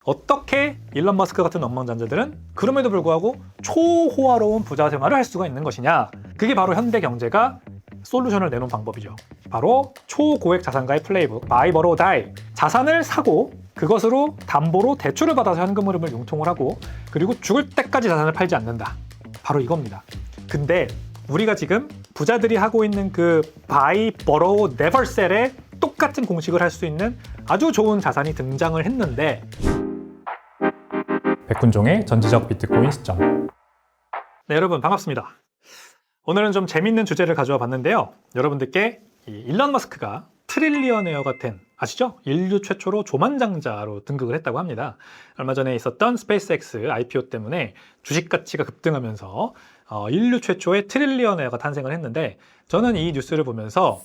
어떻게 일론 머스크 같은 억만장자들은 그럼에도 불구하고 초호화로운 부자 생활을 할 수가 있는 것이냐? 그게 바로 현대 경제가 솔루션을 내놓은 방법이죠. 바로 초고액 자산가의 플레이북 Buy, Borrow, Die. 자산을 사고 그것으로 담보로 대출을 받아서 현금 흐름을 융통을 하고 그리고 죽을 때까지 자산을 팔지 않는다. 바로 이겁니다. 근데 우리가 지금 부자들이 하고 있는 그 Buy, Borrow, Never Sell의 똑같은 공식을 할 수 있는 아주 좋은 자산이 등장을 했는데 백훈종의 전지적 비트코인 시점. 네, 여러분 반갑습니다. 오늘은 좀 재밌는 주제를 가져와 봤는데요. 여러분들께 일론 머스크가 트릴리어네어가 된, 아시죠? 인류 최초로 조만장자로 등극을 했다고 합니다. 얼마 전에 있었던 스페이스X IPO 때문에 주식 가치가 급등하면서 인류 최초의 트릴리어네어가 탄생을 했는데 저는 이 뉴스를 보면서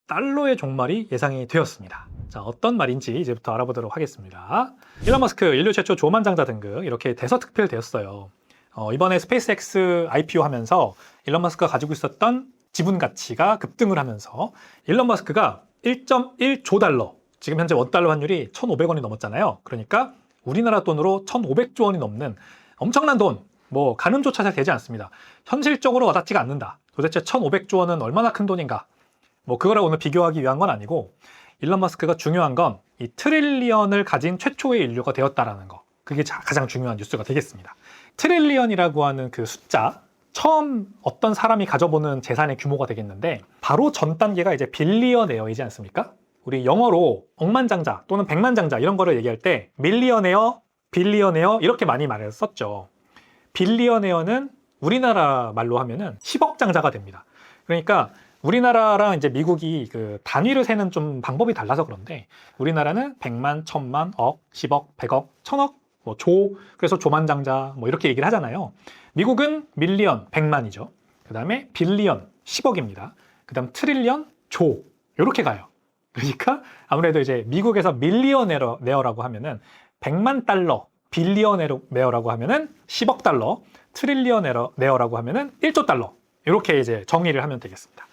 달러의 종말이 예상이 되었습니다. 자, 어떤 말인지 이제부터 알아보도록 하겠습니다. 일론 머스크 인류 최초 조만장자 등극 이렇게 대서특필되었어요. 이번에 스페이스X IPO 하면서 일론 머스크가 가지고 있었던 지분 가치가 급등을 하면서 일론 머스크가 1.1조 달러, 지금 현재 원달러 환율이 1,500원이 넘었잖아요. 그러니까 우리나라 돈으로 1,500조 원이 넘는 엄청난 돈, 뭐 가늠조차 잘 되지 않습니다. 현실적으로 와닿지가 않는다. 도대체 1,500조 원은 얼마나 큰 돈인가? 뭐 그거랑 오늘 비교하기 위한 건 아니고 일론 머스크가 중요한 건 이 트릴리언을 가진 최초의 인류가 되었다라는 거. 그게 가장 중요한 뉴스가 되겠습니다. 트릴리언이라고 하는 그 숫자, 처음 어떤 사람이 가져보는 재산의 규모가 되겠는데 바로 전 단계가 이제 빌리어네어이지 않습니까? 우리 영어로 억만장자 또는 백만장자 이런 거를 얘기할 때 밀리어네어, 빌리어네어 이렇게 많이 말을 썼죠. 빌리어네어는 우리나라 말로 하면은 10억 장자가 됩니다. 그러니까 우리나라랑 이제 미국이 그 단위를 세는 좀 방법이 달라서 그런데 우리나라는 100만, 1000만, 억, 10억, 100억, 1000억, 뭐 조, 그래서 조만장자 뭐 이렇게 얘기를 하잖아요. 미국은 밀리언, 100만이죠. 그 다음에 빌리언, 10억입니다. 그 다음 트릴리언, 조, 이렇게 가요. 그러니까 아무래도 이제 미국에서 밀리어네어라고 하면은 100만 달러, 빌리어네어라고 하면은 10억 달러, 트릴리어네어라고 하면은 1조 달러. 이렇게 이제 정의를 하면 되겠습니다.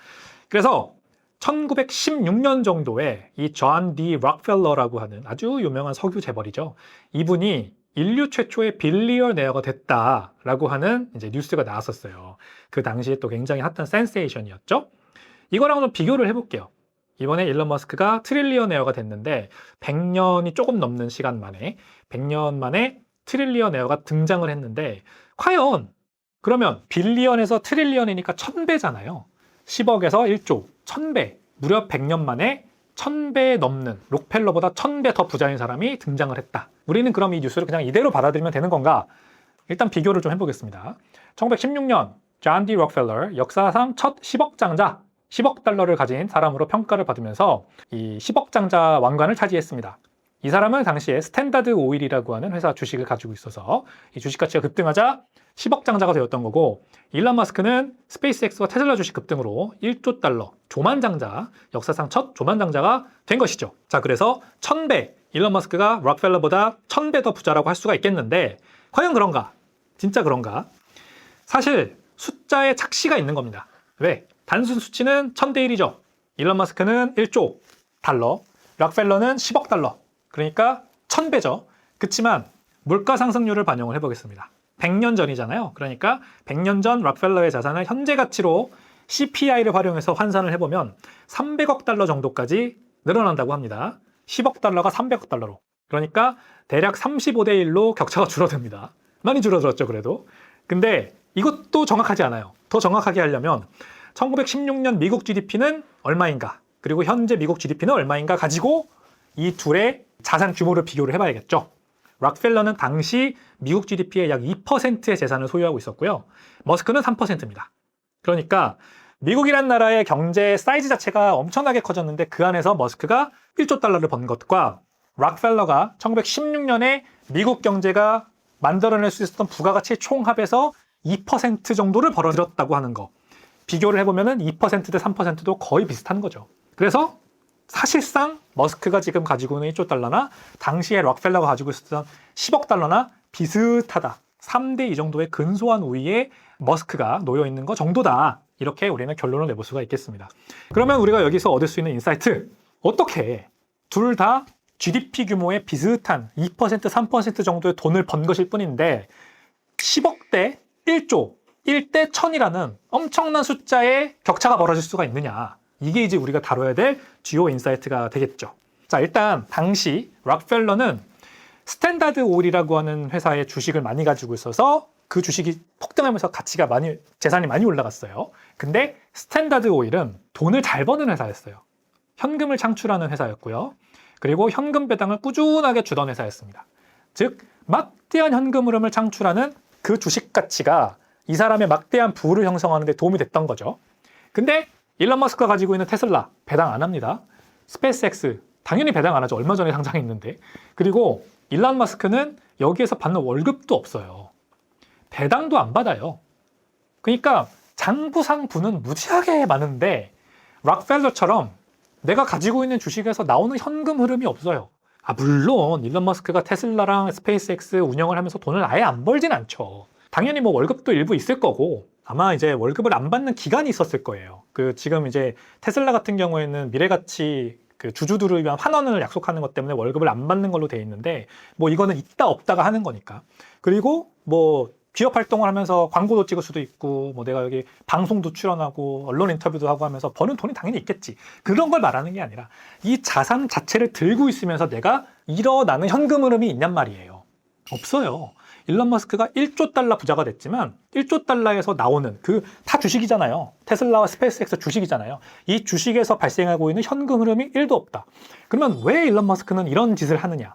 그래서 1916년 정도에 이 존 D 록펠러라고 하는 아주 유명한 석유 재벌이죠. 이분이 인류 최초의 빌리어네어가 됐다라고 하는 이제 뉴스가 나왔었어요. 그 당시에 또 굉장히 핫한 센세이션이었죠. 이거랑 좀 비교를 해볼게요. 이번에 일론 머스크가 트릴리어네어가 됐는데 100년이 조금 넘는 시간 만에 100년 만에 트릴리어네어가 등장을 했는데 과연 그러면 빌리언에서 트릴리언이니까 1000배잖아요. 10억에서 1조, 1000배, 무려 100년 만에 1000배 넘는 록펠러보다 1000배 더 부자인 사람이 등장을 했다. 우리는 그럼 이 뉴스를 그냥 이대로 받아들이면 되는 건가? 일단 비교를 좀 해보겠습니다. 1916년 존 D 록펠러 역사상 첫 10억 장자, 10억 달러를 가진 사람으로 평가를 받으면서 이 10억 장자 왕관을 차지했습니다. 이 사람은 당시에 스탠다드 오일이라고 하는 회사 주식을 가지고 있어서 이 주식 가치가 급등하자 10억 장자가 되었던 거고 일론 머스크는 스페이스X와 테슬라 주식 급등으로 1조 달러 조만장자, 역사상 첫 조만장자가 된 것이죠. 자, 그래서 1000배, 일론 머스크가 록펠러보다 1000배 더 부자라고 할 수가 있겠는데 과연 그런가? 진짜 그런가? 사실 숫자에 착시가 있는 겁니다. 왜? 단순 수치는 1000대 1이죠. 일론 머스크는 1조 달러, 록펠러는 10억 달러. 그러니까 1000배죠. 그렇지만 물가 상승률을 반영을 해보겠습니다. 100년 전이잖아요. 그러니까 100년 전 록펠러의 자산을 현재 가치로 CPI를 활용해서 환산을 해보면 300억 달러 정도까지 늘어난다고 합니다. 10억 달러가 300억 달러로. 그러니까 대략 35대 1로 격차가 줄어듭니다. 많이 줄어들었죠, 그래도. 근데 이것도 정확하지 않아요. 더 정확하게 하려면 1916년 미국 GDP는 얼마인가, 그리고 현재 미국 GDP는 얼마인가 가지고 이 둘의 자산 규모를 비교를 해봐야겠죠. 록펠러는 당시 미국 GDP의 약 2%의 재산을 소유하고 있었고요. 머스크는 3%입니다. 그러니까 미국이란 나라의 경제 사이즈 자체가 엄청나게 커졌는데 그 안에서 머스크가 1조 달러를 번 것과 록펠러가 1916년에 미국 경제가 만들어낼 수 있었던 부가가치 총합에서 2% 정도를 벌어들였다고 하는 거. 비교를 해보면 2%대 3%도 거의 비슷한 거죠. 그래서 사실상 머스크가 지금 가지고 있는 1조 달러나 당시에 록펠러가 가지고 있었던 10억 달러나 비슷하다. 3대 2 정도의 근소한 우위에 머스크가 놓여 있는 것 정도다. 이렇게 우리는 결론을 내볼 수가 있겠습니다. 그러면 우리가 여기서 얻을 수 있는 인사이트, 어떻게 둘 다 GDP 규모의 비슷한 2%, 3% 정도의 돈을 번 것일 뿐인데 10억대 1조, 1대 1000이라는 엄청난 숫자의 격차가 벌어질 수가 있느냐. 이게 이제 우리가 다뤄야 될 주요 인사이트가 되겠죠. 자, 일단 당시 락펠러는 스탠다드 오일이라고 하는 회사의 주식을 많이 가지고 있어서 그 주식이 폭등하면서 재산이 많이 올라갔어요. 근데 스탠다드 오일은 돈을 잘 버는 회사였어요. 현금을 창출하는 회사였고요. 그리고 현금 배당을 꾸준하게 주던 회사였습니다. 즉 막대한 현금 흐름을 창출하는 그 주식 가치가 이 사람의 막대한 부를 형성하는 데 도움이 됐던 거죠. 근데 일론 머스크가 가지고 있는 테슬라 배당 안 합니다. 스페이스X 당연히 배당 안 하죠. 얼마 전에 상장했는데. 그리고 일론 머스크는 여기에서 받는 월급도 없어요. 배당도 안 받아요. 그러니까 장부상부는 무지하게 많은데 락펠러처럼 내가 가지고 있는 주식에서 나오는 현금 흐름이 없어요. 물론 일론 머스크가 테슬라랑 스페이스X 운영을 하면서 돈을 아예 안 벌진 않죠. 당연히 뭐 월급도 일부 있을 거고 아마 이제 월급을 안 받는 기간이 있었을 거예요. 지금 이제 테슬라 같은 경우에는 미래가치 주주들을 위한 환원을 약속하는 것 때문에 월급을 안 받는 걸로 돼 있는데 뭐 이거는 있다 없다가 하는 거니까. 그리고 뭐 기업 활동을 하면서 광고도 찍을 수도 있고 뭐 내가 여기 방송도 출연하고 언론 인터뷰도 하고 하면서 버는 돈이 당연히 있겠지. 그런 걸 말하는 게 아니라 이 자산 자체를 들고 있으면서 내가 일어나는 현금 흐름이 있냔 말이에요. 없어요. 일론 머스크가 1조 달러 부자가 됐지만 1조 달러에서 나오는 다 주식이잖아요. 테슬라와 스페이스X 주식이잖아요. 이 주식에서 발생하고 있는 현금 흐름이 1도 없다. 그러면 왜 일론 머스크는 이런 짓을 하느냐?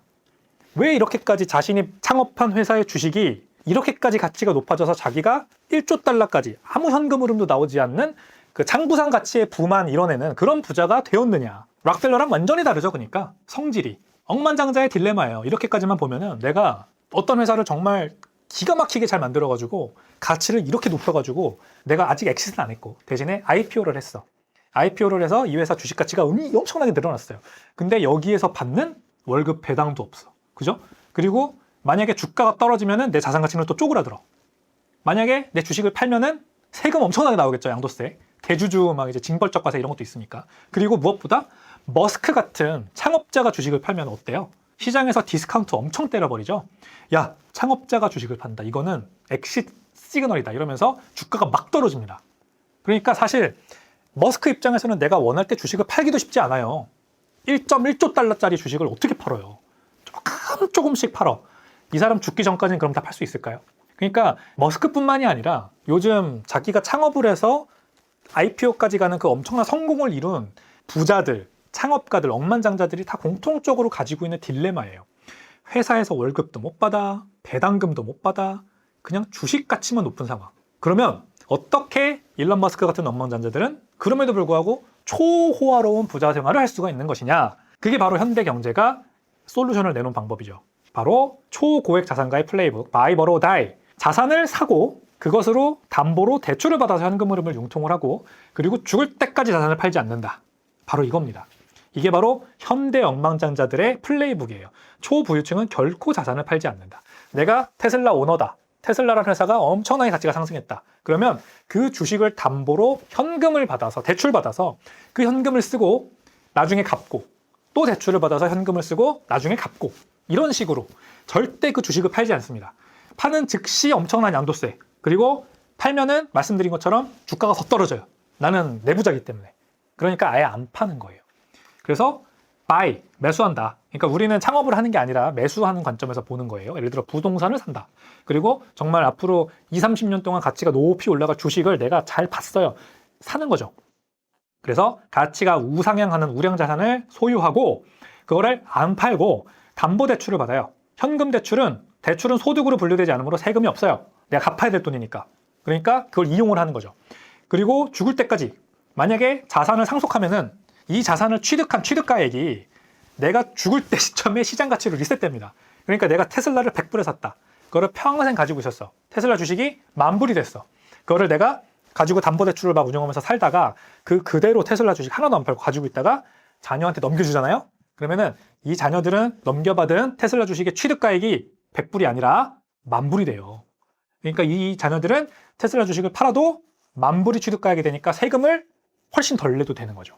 왜 이렇게까지 자신이 창업한 회사의 주식이 이렇게까지 가치가 높아져서 자기가 1조 달러까지 아무 현금 흐름도 나오지 않는 장부상 가치의 부만 이뤄내는 그런 부자가 되었느냐? 락펠러랑 완전히 다르죠. 그러니까 성질이 억만장자의 딜레마예요. 이렇게까지만 보면은 내가 어떤 회사를 정말 기가 막히게 잘 만들어가지고 가치를 이렇게 높여가지고 내가 아직 엑시트는 안 했고 대신에 IPO를 했어. IPO를 해서 이 회사 주식 가치가 엄청나게 늘어났어요. 근데 여기에서 받는 월급 배당도 없어. 그죠? 그리고 만약에 주가가 떨어지면은 내 자산 가치는 또 쪼그라들어. 만약에 내 주식을 팔면은 세금 엄청나게 나오겠죠. 양도세. 대주주 막 이제 징벌적 과세 이런 것도 있으니까. 그리고 무엇보다 머스크 같은 창업자가 주식을 팔면 어때요? 시장에서 디스카운트 엄청 때려버리죠. 야, 창업자가 주식을 판다. 이거는 엑시트 시그널이다. 이러면서 주가가 막 떨어집니다. 그러니까 사실 머스크 입장에서는 내가 원할 때 주식을 팔기도 쉽지 않아요. 1.1조 달러짜리 주식을 어떻게 팔아요? 조금씩 팔어. 이 사람 죽기 전까지는 그럼 다 팔 수 있을까요? 그러니까 머스크뿐만이 아니라 요즘 자기가 창업을 해서 IPO까지 가는 그 엄청난 성공을 이룬 부자들, 창업가들, 억만장자들이 다 공통적으로 가지고 있는 딜레마예요. 회사에서 월급도 못 받아, 배당금도 못 받아, 그냥 주식 가치만 높은 상황. 그러면 어떻게 일론 머스크 같은 억만장자들은 그럼에도 불구하고 초호화로운 부자 생활을 할 수가 있는 것이냐? 그게 바로 현대경제가 솔루션을 내놓은 방법이죠. 바로 초고액 자산가의 플레이북, Buy, Borrow, Die. 자산을 사고 그것으로 담보로 대출을 받아서 현금 흐름을 융통을 하고 그리고 죽을 때까지 자산을 팔지 않는다. 바로 이겁니다. 이게 바로 현대 억만장자들의 플레이북이에요. 초부유층은 결코 자산을 팔지 않는다. 내가 테슬라 오너다. 테슬라라는 회사가 엄청나게 가치가 상승했다. 그러면 그 주식을 담보로 현금을 받아서 대출 받아서 그 현금을 쓰고 나중에 갚고 또 대출을 받아서 현금을 쓰고 나중에 갚고 이런 식으로 절대 그 주식을 팔지 않습니다. 파는 즉시 엄청난 양도세 그리고 팔면은 말씀드린 것처럼 주가가 더 떨어져요. 나는 내부자이기 때문에. 그러니까 아예 안 파는 거예요. 그래서 buy, 매수한다. 그러니까 우리는 창업을 하는 게 아니라 매수하는 관점에서 보는 거예요. 예를 들어 부동산을 산다. 그리고 정말 앞으로 20-30년 동안 가치가 높이 올라갈 주식을 내가 잘 봤어요. 사는 거죠. 그래서 가치가 우상향하는 우량자산을 소유하고 그거를 안 팔고 담보대출을 받아요. 현금 대출은 소득으로 분류되지 않으므로 세금이 없어요. 내가 갚아야 될 돈이니까. 그러니까 그걸 이용을 하는 거죠. 그리고 죽을 때까지 만약에 자산을 상속하면은 이 자산을 취득한 취득가액이 내가 죽을 때 시점에 시장 가치로 리셋됩니다. 그러니까 내가 테슬라를 100불에 샀다. 그거를 평생 가지고 있었어. 테슬라 주식이 10,000불이 됐어. 그거를 내가 가지고 담보대출을 막 운영하면서 살다가 그대로 테슬라 주식 하나도 안 팔고 가지고 있다가 자녀한테 넘겨주잖아요. 그러면은 이 자녀들은 넘겨받은 테슬라 주식의 취득가액이 100불이 아니라 10,000불이 돼요. 그러니까 이 자녀들은 테슬라 주식을 팔아도 10,000불이 취득가액이 되니까 세금을 훨씬 덜 내도 되는 거죠.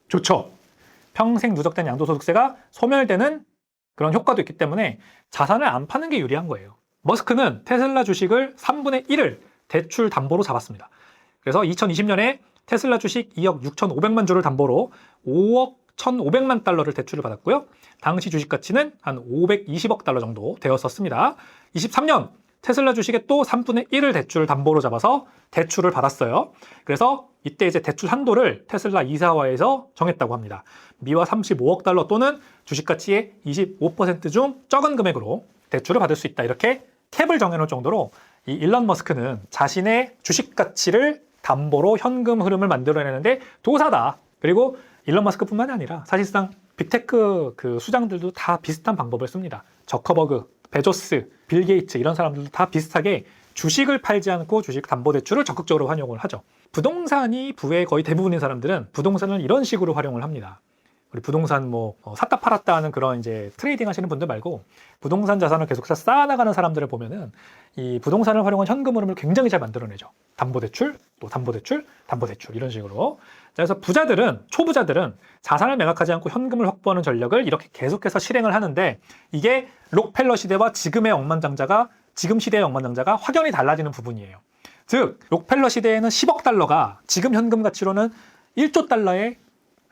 좋죠? 평생 누적된 양도소득세가 소멸되는 그런 효과도 있기 때문에 자산을 안 파는 게 유리한 거예요. 머스크는 테슬라 주식을 3분의 1을 대출 담보로 잡았습니다. 그래서 2020년에 테슬라 주식 2억 6,500만 주를 담보로 5억 1,500만 달러를 대출을 받았고요. 당시 주식 가치는 한 520억 달러 정도 되었었습니다. 23년 테슬라 주식에 또 3분의 1을 대출 담보로 잡아서 대출을 받았어요. 그래서 이때 이제 대출 한도를 테슬라 이사회에서 정했다고 합니다. 미화 35억 달러 또는 주식 가치의 25% 중 적은 금액으로 대출을 받을 수 있다. 이렇게 캡을 정해놓을 정도로 이 일론 머스크는 자신의 주식 가치를 담보로 현금 흐름을 만들어내는데 도사다. 그리고 일론 머스크뿐만이 아니라 사실상 빅테크 그 수장들도 다 비슷한 방법을 씁니다. 저커버그, 베조스, 빌 게이츠 이런 사람들도 다 비슷하게 주식을 팔지 않고 주식 담보대출을 적극적으로 활용을 하죠. 부동산이 부의 거의 대부분인 사람들은 부동산을 이런 식으로 활용을 합니다. 우리 부동산 샀다 팔았다 하는 그런 이제 트레이딩 하시는 분들 말고 부동산 자산을 계속해서 쌓아나가는 사람들을 보면은 이 부동산을 활용한 현금 흐름을 굉장히 잘 만들어내죠. 담보대출, 또 담보대출, 담보대출 이런 식으로. 그래서 부자들은, 초부자들은 자산을 매각하지 않고 현금을 확보하는 전략을 이렇게 계속해서 실행을 하는데 이게 록펠러 시대와 지금의 억만장자가 지금 시대의 억만장자가 확연히 달라지는 부분이에요. 즉 록펠러 시대에는 10억 달러가 지금 현금 가치로는 1조 달러의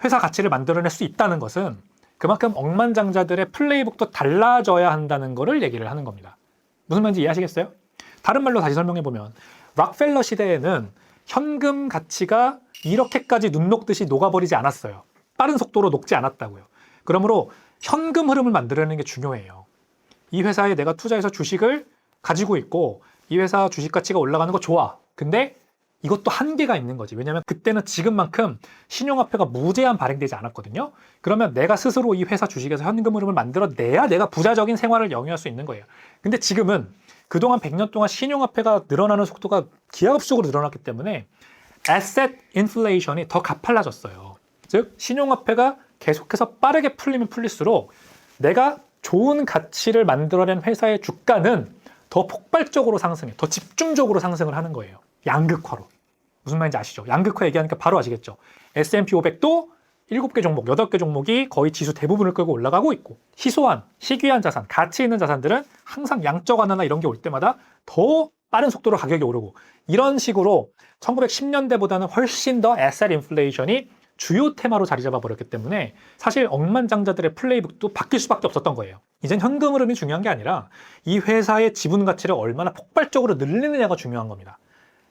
회사 가치를 만들어낼 수 있다는 것은 그만큼 억만장자들의 플레이북도 달라져야 한다는 것을 얘기를 하는 겁니다. 무슨 말인지 이해하시겠어요? 다른 말로 다시 설명해보면 록펠러 시대에는 현금 가치가 이렇게까지 눈 녹듯이 녹아버리지 않았어요. 빠른 속도로 녹지 않았다고요. 그러므로 현금 흐름을 만들어내는 게 중요해요. 이 회사에 내가 투자해서 주식을 가지고 있고 이 회사 주식 가치가 올라가는 거 좋아. 근데 이것도 한계가 있는 거지. 왜냐하면 그때는 지금만큼 신용화폐가 무제한 발행되지 않았거든요. 그러면 내가 스스로 이 회사 주식에서 현금 흐름을 만들어내야 내가 부자적인 생활을 영위할 수 있는 거예요. 근데 지금은 그동안 100년 동안 신용화폐가 늘어나는 속도가 기하급수적으로 늘어났기 때문에 asset inflation이 더 가팔라졌어요. 즉 신용화폐가 계속해서 빠르게 풀리면 풀릴수록 내가 좋은 가치를 만들어낸 회사의 주가는 더 폭발적으로 상승해, 더 집중적으로 상승을 하는 거예요. 양극화로. 무슨 말인지 아시죠? 양극화 얘기하니까 바로 아시겠죠? S&P 500도 7개 종목, 8개 종목이 거의 지수 대부분을 끌고 올라가고 있고 희소한, 희귀한 자산, 가치 있는 자산들은 항상 양적 완화나 이런 게 올 때마다 더 빠른 속도로 가격이 오르고 이런 식으로 1910년대보다는 훨씬 더 에셋 인플레이션이 주요 테마로 자리 잡아버렸기 때문에 사실 억만장자들의 플레이북도 바뀔 수밖에 없었던 거예요. 이젠 현금 흐름이 중요한 게 아니라 이 회사의 지분 가치를 얼마나 폭발적으로 늘리느냐가 중요한 겁니다.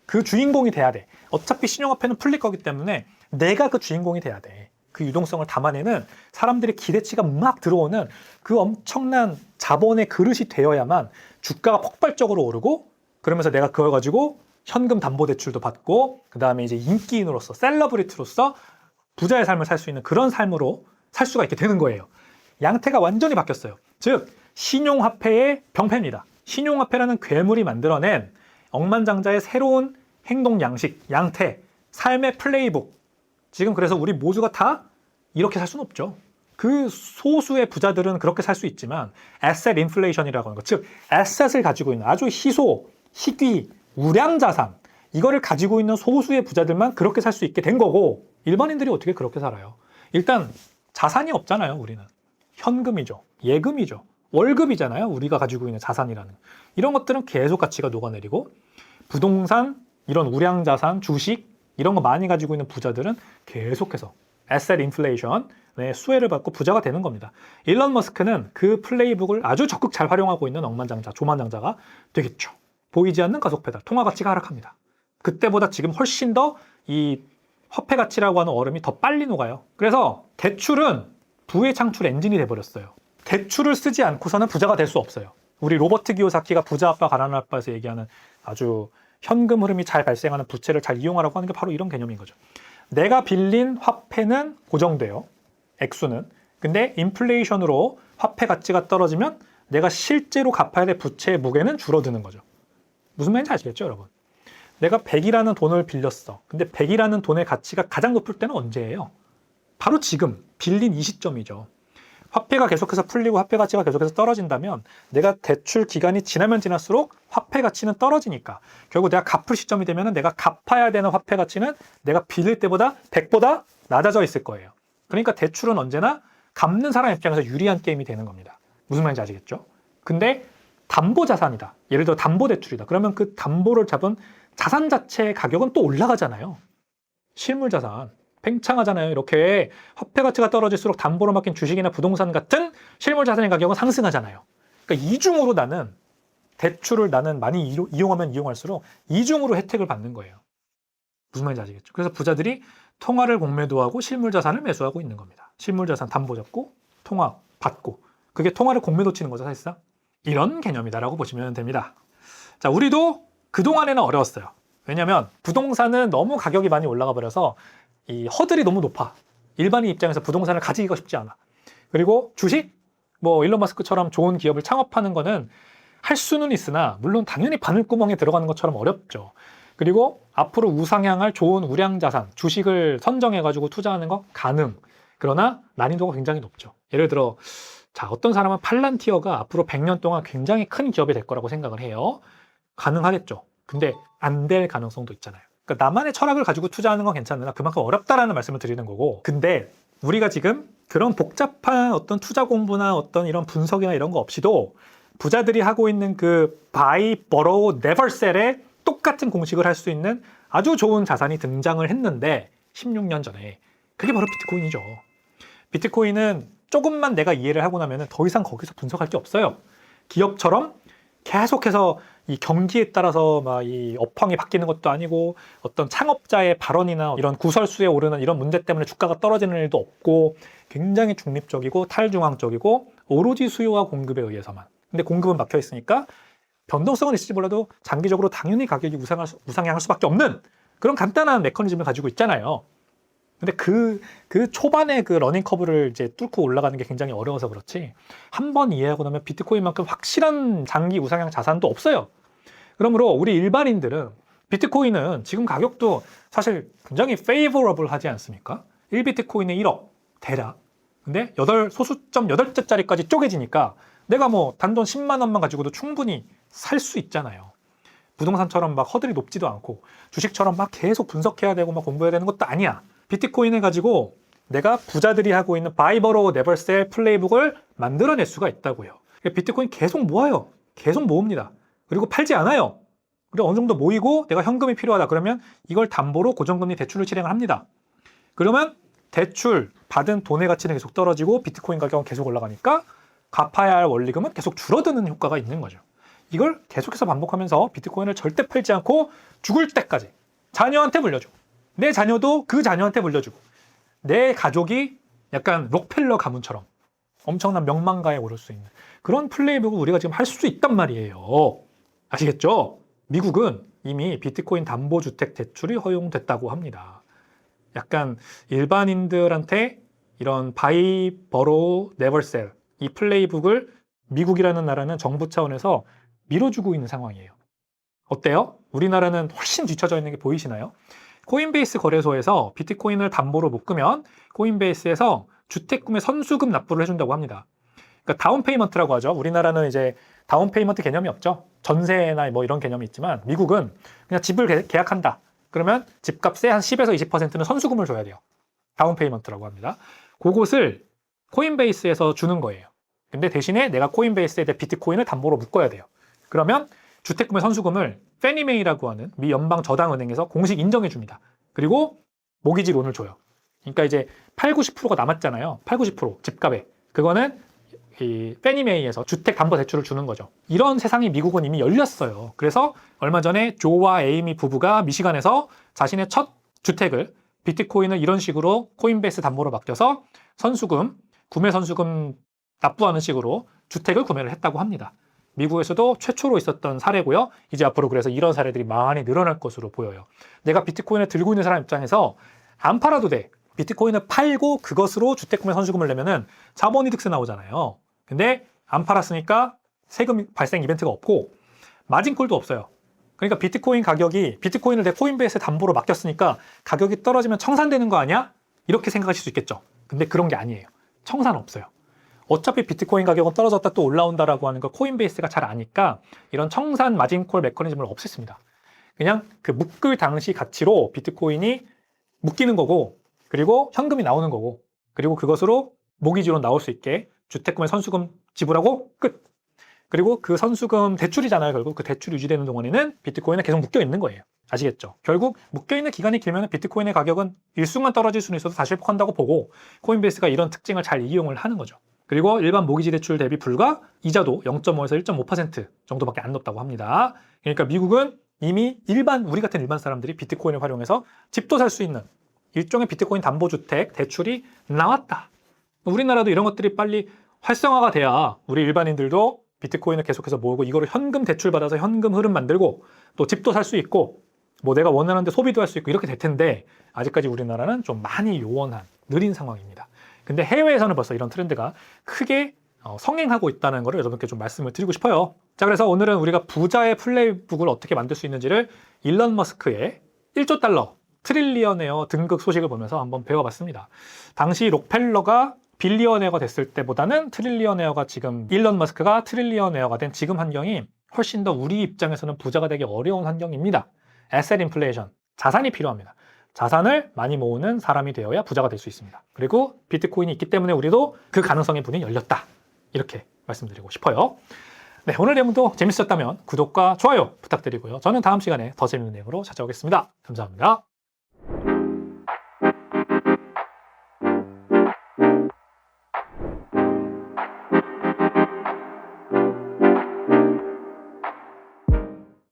그 주인공이 돼야 돼. 어차피 신용화폐는 풀릴 거기 때문에 내가 그 주인공이 돼야 돼. 그 유동성을 담아내는 사람들의 기대치가 막 들어오는 그 엄청난 자본의 그릇이 되어야만 주가가 폭발적으로 오르고 그러면서 내가 그걸 가지고 현금 담보대출도 받고 그 다음에 이제 인기인으로서 셀러브리티로서 부자의 삶을 살 수 있는 그런 삶으로 살 수가 있게 되는 거예요. 양태가 완전히 바뀌었어요. 즉 신용화폐의 병폐입니다. 신용화폐라는 괴물이 만들어낸 억만장자의 새로운 행동 양식, 양태, 삶의 플레이북. 지금 그래서 우리 모두가 다 이렇게 살 수는 없죠. 그 소수의 부자들은 그렇게 살 수 있지만 에셋 인플레이션이라고 하는 것, 즉 에셋을 가지고 있는 아주 희소, 희귀, 우량 자산 이거를 가지고 있는 소수의 부자들만 그렇게 살 수 있게 된 거고 일반인들이 어떻게 그렇게 살아요? 일단 자산이 없잖아요. 우리는 현금이죠. 예금이죠. 월급이잖아요. 우리가 가지고 있는 자산이라는. 이런 것들은 계속 가치가 녹아내리고 부동산, 이런 우량 자산, 주식 이런 거 많이 가지고 있는 부자들은 계속해서 에셋 인플레이션의 수혜를 받고 부자가 되는 겁니다. 일론 머스크는 그 플레이북을 아주 적극 잘 활용하고 있는 억만장자, 조만장자가 되겠죠. 보이지 않는 가속 페달, 통화 가치가 하락합니다. 그때보다 지금 훨씬 더 이 화폐 가치라고 하는 얼음이 더 빨리 녹아요. 그래서 대출은 부의 창출 엔진이 돼버렸어요. 대출을 쓰지 않고서는 부자가 될 수 없어요. 우리 로버트 기요사키가 부자 아빠 가난한 아빠에서 얘기하는 아주 현금 흐름이 잘 발생하는 부채를 잘 이용하라고 하는 게 바로 이런 개념인 거죠. 내가 빌린 화폐는 고정돼요. 액수는. 근데 인플레이션으로 화폐 가치가 떨어지면 내가 실제로 갚아야 될 부채의 무게는 줄어드는 거죠. 무슨 말인지 아시겠죠, 여러분? 내가 100이라는 돈을 빌렸어. 근데 100이라는 돈의 가치가 가장 높을 때는 언제예요? 바로 지금 빌린 이 시점이죠. 화폐가 계속해서 풀리고 화폐 가치가 계속해서 떨어진다면 내가 대출 기간이 지나면 지날수록 화폐 가치는 떨어지니까 결국 내가 갚을 시점이 되면 내가 갚아야 되는 화폐 가치는 내가 빌릴 때보다 100보다 낮아져 있을 거예요. 그러니까 대출은 언제나 갚는 사람 입장에서 유리한 게임이 되는 겁니다. 무슨 말인지 아시겠죠? 근데 담보 자산이다. 예를 들어 담보 대출이다. 그러면 그 담보를 잡은 자산 자체의 가격은 또 올라가잖아요. 실물 자산. 팽창하잖아요. 이렇게 화폐 가치가 떨어질수록 담보로 맡긴 주식이나 부동산 같은 실물 자산의 가격은 상승하잖아요. 그러니까 이중으로 나는 대출을 나는 많이 이용하면 이용할수록 이중으로 혜택을 받는 거예요. 무슨 말인지 아시겠죠? 그래서 부자들이 통화를 공매도하고 실물 자산을 매수하고 있는 겁니다. 실물 자산 담보 잡고 통화 받고 그게 통화를 공매도 치는 거죠, 사실상. 이런 개념이다라고 보시면 됩니다. 자, 우리도 그동안에는 어려웠어요. 왜냐하면 부동산은 너무 가격이 많이 올라가 버려서 이 허들이 너무 높아. 일반인 입장에서 부동산을 가지기가 쉽지 않아. 그리고 주식? 뭐 일론 머스크처럼 좋은 기업을 창업하는 거는 할 수는 있으나 물론 당연히 바늘구멍에 들어가는 것처럼 어렵죠. 그리고 앞으로 우상향할 좋은 우량 자산, 주식을 선정해가지고 투자하는 거 가능. 그러나 난이도가 굉장히 높죠. 예를 들어 자, 어떤 사람은 팔란티어가 앞으로 100년 동안 굉장히 큰 기업이 될 거라고 생각을 해요. 가능하겠죠. 근데 안 될 가능성도 있잖아요. 그러니까 나만의 철학을 가지고 투자하는 건 괜찮으나 그만큼 어렵다라는 말씀을 드리는 거고, 근데 우리가 지금 그런 복잡한 어떤 투자 공부나 어떤 이런 분석이나 이런 거 없이도 부자들이 하고 있는 그 buy, borrow, never sell의 똑같은 공식을 할 수 있는 아주 좋은 자산이 등장을 했는데 16년 전에 그게 바로 비트코인이죠. 비트코인은 조금만 내가 이해를 하고 나면 더 이상 거기서 분석할 게 없어요. 기업처럼 계속해서 이 경기에 따라서 막 이 업황이 바뀌는 것도 아니고 어떤 창업자의 발언이나 이런 구설수에 오르는 이런 문제 때문에 주가가 떨어지는 일도 없고 굉장히 중립적이고 탈중앙적이고 오로지 수요와 공급에 의해서만. 근데 공급은 막혀 있으니까 변동성은 있을지 몰라도 장기적으로 당연히 가격이 우상향할 수밖에 없는 그런 간단한 메커니즘을 가지고 있잖아요. 근데 그 초반에 그 러닝 커브를 이제 뚫고 올라가는 게 굉장히 어려워서 그렇지 한 번 이해하고 나면 비트코인만큼 확실한 장기 우상향 자산도 없어요. 그러므로 우리 일반인들은 비트코인은 지금 가격도 사실 굉장히 favorable 하지 않습니까? 1비트코인에 1억 대략. 근데 소수점 8자짜리까지 쪼개지니까 내가 뭐 단돈 10만 원만 가지고도 충분히 살 수 있잖아요. 부동산처럼 막 허들이 높지도 않고 주식처럼 막 계속 분석해야 되고 막 공부해야 되는 것도 아니야. 비트코인을 가지고 내가 부자들이 하고 있는 buy, borrow, never sell 플레이북을 만들어낼 수가 있다고요. 비트코인 계속 모아요. 계속 모읍니다. 그리고 팔지 않아요. 그리고 어느 정도 모이고 내가 현금이 필요하다 그러면 이걸 담보로 고정금리 대출을 실행을 합니다. 그러면 대출 받은 돈의 가치는 계속 떨어지고 비트코인 가격은 계속 올라가니까 갚아야 할 원리금은 계속 줄어드는 효과가 있는 거죠. 이걸 계속해서 반복하면서 비트코인을 절대 팔지 않고 죽을 때까지 자녀한테 물려주고 내 자녀도 그 자녀한테 물려주고 내 가족이 약간 록펠러 가문처럼 엄청난 명망가에 오를 수 있는 그런 플레이북을 우리가 지금 할 수 있단 말이에요. 아시겠죠? 미국은 이미 비트코인 담보주택 대출이 허용됐다고 합니다. 약간 일반인들한테 이런 buy, borrow, never sell 이 플레이북을 미국이라는 나라는 정부 차원에서 밀어주고 있는 상황이에요. 어때요? 우리나라는 훨씬 뒤처져 있는 게 보이시나요? 코인베이스 거래소에서 비트코인을 담보로 묶으면 코인베이스에서 주택구매 선수금 납부를 해준다고 합니다. 그러니까 다운페이먼트라고 하죠. 우리나라는 이제 다운페이먼트 개념이 없죠. 전세나 뭐 이런 개념이 있지만 미국은 그냥 집을 계약한다. 그러면 집값의 한 10에서 20%는 선수금을 줘야 돼요. 다운페이먼트라고 합니다. 그것을 코인베이스에서 주는 거예요. 근데 대신에 내가 코인베이스에 내 비트코인을 담보로 묶어야 돼요. 그러면 주택구매 선수금을 페니메이라고 하는 미 연방저당은행에서 공식 인정해 줍니다. 그리고 모기지론을 줘요. 그러니까 이제 8, 90%가 남았잖아요. 8, 90% 집값에. 그거는 이 페니메이에서 주택담보대출을 주는 거죠. 이런 세상이 미국은 이미 열렸어요. 그래서 얼마 전에 조와 에이미 부부가 미시간에서 자신의 첫 주택을 비트코인을 이런 식으로 코인베이스 담보로 맡겨서 선수금, 구매 선수금 납부하는 식으로 주택을 구매를 했다고 합니다. 미국에서도 최초로 있었던 사례고요. 이제 앞으로 그래서 이런 사례들이 많이 늘어날 것으로 보여요. 내가 비트코인을 들고 있는 사람 입장에서 안 팔아도 돼. 비트코인을 팔고 그것으로 주택구매 선수금을 내면은 자본이득세 나오잖아요. 근데 안 팔았으니까 세금 발생 이벤트가 없고 마진콜도 없어요. 그러니까 비트코인을 내 코인베이스에 담보로 맡겼으니까 가격이 떨어지면 청산되는 거 아니야? 이렇게 생각하실 수 있겠죠. 근데 그런 게 아니에요. 청산 없어요. 어차피 비트코인 가격은 떨어졌다 또 올라온다라고 하는 걸 코인베이스가 잘 아니까 이런 청산 마진콜 메커니즘을 없앴습니다. 그냥 그 묶을 당시 가치로 비트코인이 묶이는 거고 그리고 현금이 나오는 거고 그리고 그것으로 모기지로 나올 수 있게 주택금의 선수금 지불하고 끝. 그리고 그 선수금 대출이잖아요. 결국 그 대출이 유지되는 동안에는 비트코인에 계속 묶여 있는 거예요. 아시겠죠? 결국 묶여 있는 기간이 길면 비트코인의 가격은 일순간 떨어질 수는 있어도 다시 회복한다고 보고 코인베이스가 이런 특징을 잘 이용을 하는 거죠. 그리고 일반 모기지 대출 대비 불과 이자도 0.5에서 1.5% 정도밖에 안 높다고 합니다. 그러니까 미국은 이미 우리 같은 일반 사람들이 비트코인을 활용해서 집도 살 수 있는 일종의 비트코인 담보주택 대출이 나왔다. 우리나라도 이런 것들이 빨리 활성화가 돼야 우리 일반인들도 비트코인을 계속해서 모으고 이거를 현금 대출 받아서 현금 흐름 만들고 또 집도 살 수 있고 뭐 내가 원하는 데 소비도 할 수 있고 이렇게 될 텐데 아직까지 우리나라는 좀 많이 요원한 느린 상황입니다. 근데 해외에서는 벌써 이런 트렌드가 크게 성행하고 있다는 것을 여러분께 좀 말씀을 드리고 싶어요. 자, 그래서 오늘은 우리가 부자의 플레이북을 어떻게 만들 수 있는지를 일론 머스크의 1조 달러 트릴리언웨어 등극 소식을 보면서 한번 배워봤습니다. 당시 록펠러가 빌리언웨어가 됐을 때보다는 트릴리언웨어가 지금 일론 머스크가 트릴리언웨어가 된 지금 환경이 훨씬 더 우리 입장에서는 부자가 되기 어려운 환경입니다. 에셋 인플레이션, 자산이 필요합니다. 자산을 많이 모으는 사람이 되어야 부자가 될 수 있습니다. 그리고 비트코인이 있기 때문에 우리도 그 가능성의 문이 열렸다. 이렇게 말씀드리고 싶어요. 네, 오늘 내용도 재밌었다면 구독과 좋아요 부탁드리고요. 저는 다음 시간에 더 재밌는 내용으로 찾아오겠습니다. 감사합니다.